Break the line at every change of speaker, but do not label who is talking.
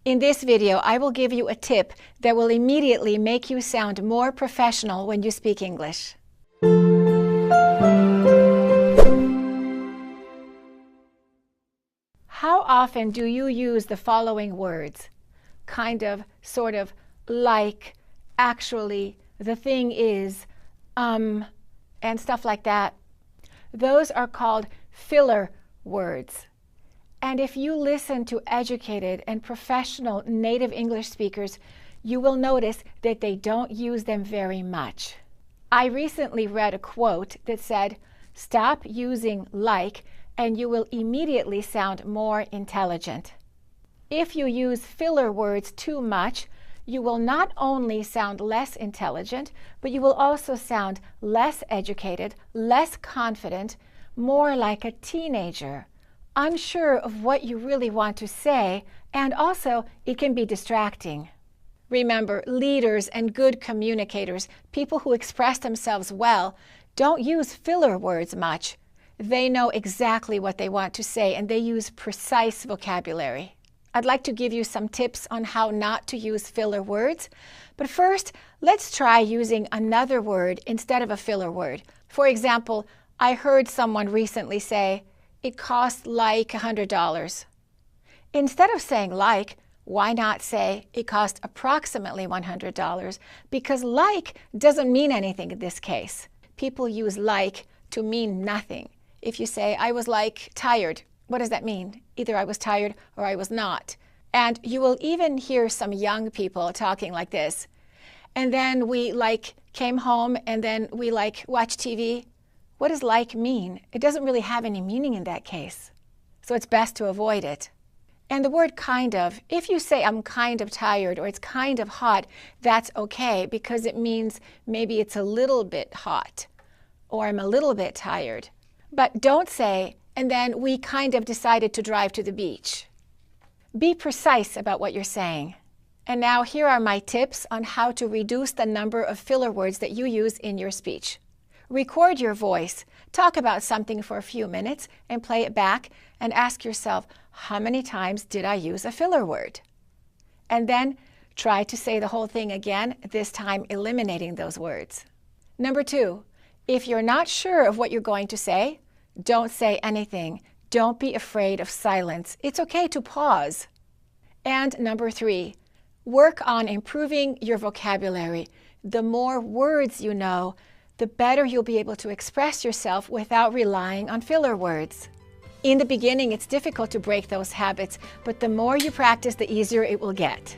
In this video, I will give you a tip that will immediately make you sound more professional when you speak English. How often do you use the following words? Kind of, sort of, like, actually, the thing is, and stuff like that. Those are called filler words. And if you listen to educated and professional native English speakers, you will notice that they don't use them very much. I recently read a quote that said, "Stop using like and you will immediately sound more intelligent." If you use filler words too much, you will not only sound less intelligent, but you will also sound less educated, less confident, more like a teenager, unsure of what you really want to say, and also it can be distracting. Remember, leaders and good communicators, people who express themselves well, don't use filler words much. They know exactly what they want to say, and they use precise vocabulary. I'd like to give you some tips on how not to use filler words. But first, let's try using another word instead of a filler word. For example, I heard someone recently say, "It cost like $100. Instead of saying like, why not say it cost approximately $100? Because like doesn't mean anything in this case. People use like to mean nothing. If you say, "I was like tired," what does that mean? Either I was tired or I was not. And you will even hear some young people talking like this. "And then we came home and then we watched TV." What does like mean? It doesn't really have any meaning in that case. So it's best to avoid it. And the word kind of, if you say "I'm kind of tired" or "it's kind of hot," that's okay because it means maybe it's a little bit hot or "I'm a little bit tired." But don't say, "and then we kind of decided to drive to the beach." Be precise about what you're saying. And now here are my tips on how to reduce the number of filler words that you use in your speech. Record your voice, talk about something for a few minutes, and play it back and ask yourself, how many times did I use a filler word? And then try to say the whole thing again, this time eliminating those words. Number 2, if you're not sure of what you're going to say, don't say anything. Don't be afraid of silence. It's okay to pause. And number 3, work on improving your vocabulary. The more words you know, the better you'll be able to express yourself without relying on filler words. In the beginning, it's difficult to break those habits, but the more you practice, the easier it will get.